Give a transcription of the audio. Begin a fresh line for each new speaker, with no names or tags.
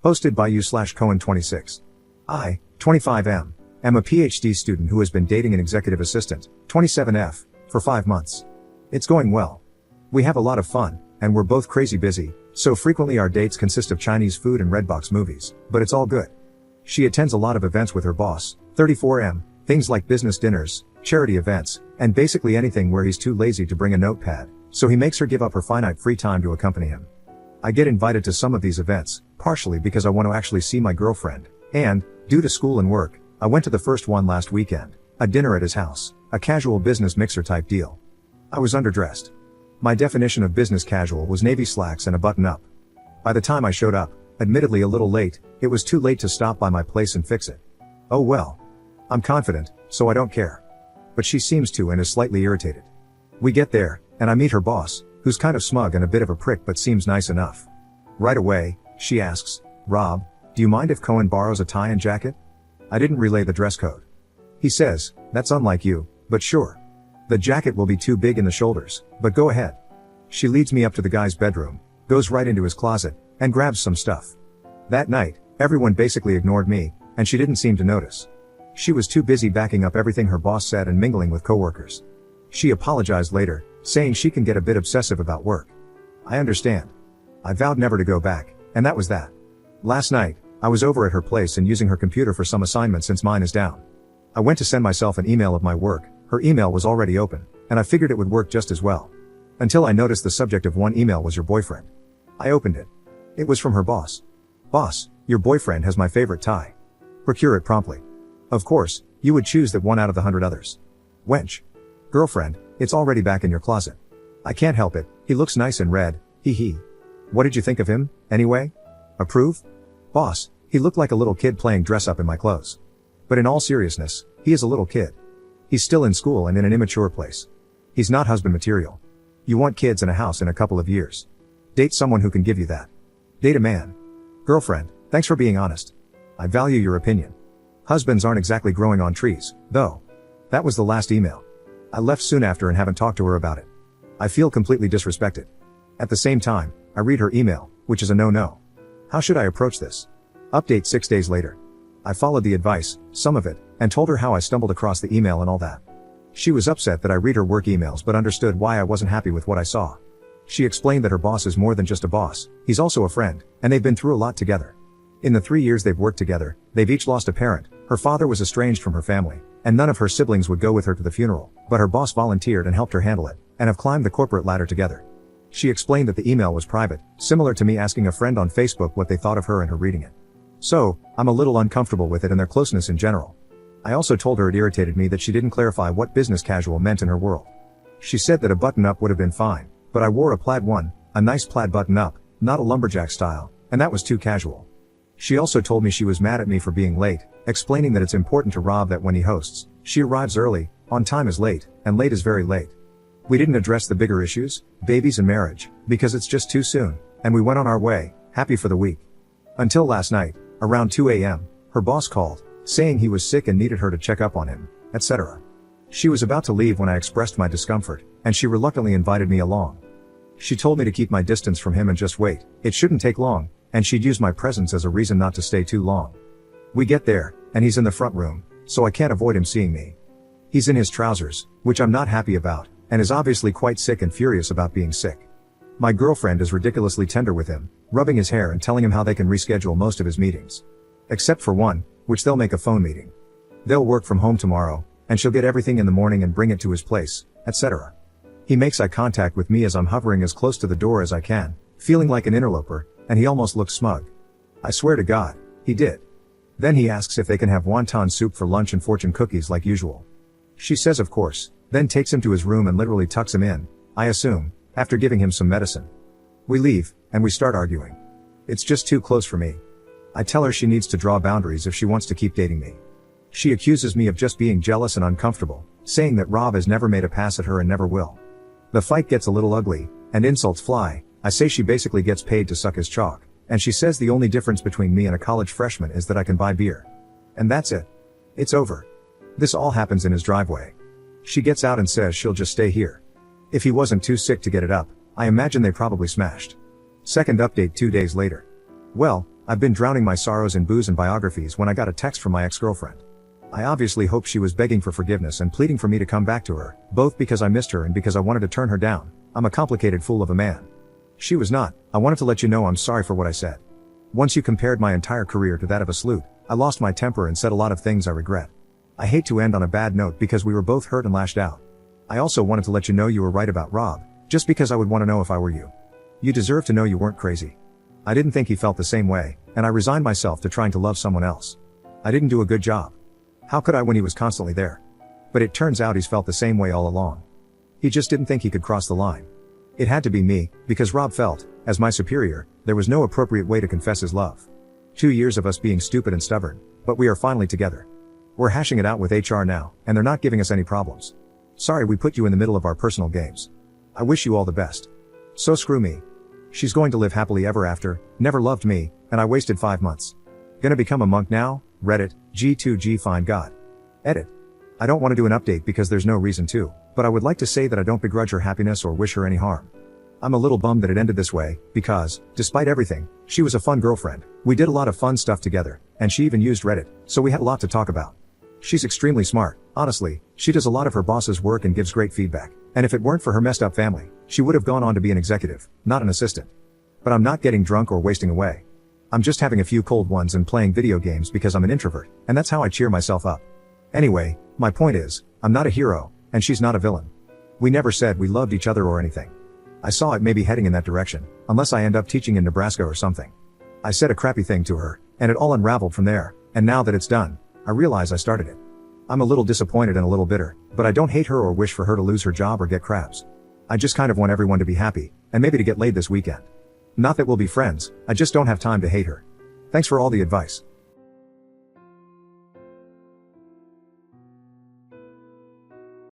Hosted by you/Cohen26. I, 25M, am a PhD student who has been dating an executive assistant, 27F, for 5 months. It's going well. We have a lot of fun, and we're both crazy busy, so frequently our dates consist of Chinese food and Redbox movies, but it's all good. She attends a lot of events with her boss, 34M, things like business dinners, charity events, and basically anything where he's too lazy to bring a notepad, so he makes her give up her finite free time to accompany him. I get invited to some of these events, partially because I want to actually see my girlfriend, and, due to school and work, I went to the first one last weekend, a dinner at his house, a casual business mixer type deal. I was underdressed. My definition of business casual was navy slacks and a button-up. By the time I showed up, admittedly a little late, it was too late to stop by my place and fix it. Oh well. I'm confident, so I don't care. But she seems to and is slightly irritated. We get there, and I meet her boss, who's kind of smug and a bit of a prick but seems nice enough. Right away, she asks, "Rob, do you mind if Cohen borrows a tie and jacket?" I didn't relay the dress code. He says, "That's unlike you, but sure. The jacket will be too big in the shoulders, but go ahead." She leads me up to the guy's bedroom, goes right into his closet, and grabs some stuff. That night, everyone basically ignored me, and she didn't seem to notice. She was too busy backing up everything her boss said and mingling with coworkers. She apologized later, saying she can get a bit obsessive about work. I understand. I vowed never to go back, and that was that. Last night, I was over at her place and using her computer for some assignment since mine is down. I went to send myself an email of my work, her email was already open, and I figured it would work just as well. Until I noticed the subject of one email was your boyfriend. I opened it. It was from her boss. "Boss, your boyfriend has my favorite tie. Procure it promptly. Of course, you would choose that one out of the 100 others. Wench. Girlfriend, it's already back in your closet. I can't help it, he looks nice in red, hee hee. What did you think of him, anyway? Approve? Boss, he looked like a little kid playing dress up in my clothes. But in all seriousness, he is a little kid. He's still in school and in an immature place. He's not husband material. You want kids and a house in a couple of years. Date someone who can give you that. Date a man. Girlfriend, thanks for being honest. I value your opinion. Husbands aren't exactly growing on trees, though." That was the last email. I left soon after and haven't talked to her about it. I feel completely disrespected. At the same time, I read her email, which is a no-no. How should I approach this? Update 6 days later. I followed the advice, some of it, and told her how I stumbled across the email and all that. She was upset that I read her work emails but understood why I wasn't happy with what I saw. She explained that her boss is more than just a boss, he's also a friend, and they've been through a lot together. In the 3 years they've worked together, they've each lost a parent, her father was estranged from her family, and none of her siblings would go with her to the funeral, but her boss volunteered and helped her handle it, and have climbed the corporate ladder together. She explained that the email was private, similar to me asking a friend on Facebook what they thought of her and her reading it. So, I'm a little uncomfortable with it and their closeness in general. I also told her it irritated me that she didn't clarify what business casual meant in her world. She said that a button-up would have been fine, but I wore a plaid one, a nice plaid button-up, not a lumberjack style, and that was too casual. She also told me she was mad at me for being late, explaining that it's important to Rob that when he hosts, she arrives early, on time is late, and late is very late. We didn't address the bigger issues, babies and marriage, because it's just too soon, and we went on our way, happy for the week. Until last night, around 2 a.m., her boss called, saying he was sick and needed her to check up on him, etc. She was about to leave when I expressed my discomfort, and she reluctantly invited me along. She told me to keep my distance from him and just wait, it shouldn't take long, and she'd use my presence as a reason not to stay too long. We get there, and he's in the front room, so I can't avoid him seeing me. He's in his trousers, which I'm not happy about, and is obviously quite sick and furious about being sick. My girlfriend is ridiculously tender with him, rubbing his hair and telling him how they can reschedule most of his meetings. Except for one, which they'll make a phone meeting. They'll work from home tomorrow, and she'll get everything in the morning and bring it to his place, etc. He makes eye contact with me as I'm hovering as close to the door as I can, feeling like an interloper, and he almost looks smug. I swear to God, he did. Then he asks if they can have wonton soup for lunch and fortune cookies like usual. She says of course, then takes him to his room and literally tucks him in, I assume, after giving him some medicine. We leave, and we start arguing. It's just too close for me. I tell her she needs to draw boundaries if she wants to keep dating me. She accuses me of just being jealous and uncomfortable, saying that Rob has never made a pass at her and never will. The fight gets a little ugly, and insults fly. I say she basically gets paid to suck his chalk, and she says the only difference between me and a college freshman is that I can buy beer. And that's it. It's over. This all happens in his driveway. She gets out and says she'll just stay here. If he wasn't too sick to get it up, I imagine they probably smashed. Second update 2 days later. Well, I've been drowning my sorrows in booze and biographies when I got a text from my ex-girlfriend. I obviously hoped she was begging for forgiveness and pleading for me to come back to her, both because I missed her and because I wanted to turn her down. I'm a complicated fool of a man. She was not. I wanted to let you know I'm sorry for what I said. Once you compared my entire career to that of a sleuth, I lost my temper and said a lot of things I regret. I hate to end on a bad note because we were both hurt and lashed out. I also wanted to let you know you were right about Rob, just because I would want to know if I were you. You deserve to know you weren't crazy. I didn't think he felt the same way, and I resigned myself to trying to love someone else. I didn't do a good job. How could I when he was constantly there? But it turns out he's felt the same way all along. He just didn't think he could cross the line. It had to be me, because Rob felt, as my superior, there was no appropriate way to confess his love. 2 years of us being stupid and stubborn, but we are finally together. We're hashing it out with HR now, and they're not giving us any problems. Sorry we put you in the middle of our personal games. I wish you all the best. So screw me. She's going to live happily ever after, never loved me, and I wasted 5 months. Gonna become a monk now? Reddit, G2G find God. Edit. I don't want to do an update because there's no reason to, but I would like to say that I don't begrudge her happiness or wish her any harm. I'm a little bummed that it ended this way, because, despite everything, she was a fun girlfriend. We did a lot of fun stuff together, and she even used Reddit, so we had a lot to talk about. She's extremely smart, honestly, she does a lot of her boss's work and gives great feedback, and if it weren't for her messed up family, she would have gone on to be an executive, not an assistant. But I'm not getting drunk or wasting away. I'm just having a few cold ones and playing video games because I'm an introvert, and that's how I cheer myself up. Anyway, my point is, I'm not a hero, and she's not a villain. We never said we loved each other or anything. I saw it maybe heading in that direction, unless I end up teaching in Nebraska or something. I said a crappy thing to her, and it all unraveled from there, and now that it's done, I realize I started it. I'm a little disappointed and a little bitter, but I don't hate her or wish for her to lose her job or get crabs. I just kind of want everyone to be happy, and maybe to get laid this weekend. Not that we'll be friends, I just don't have time to hate her. Thanks for all the advice.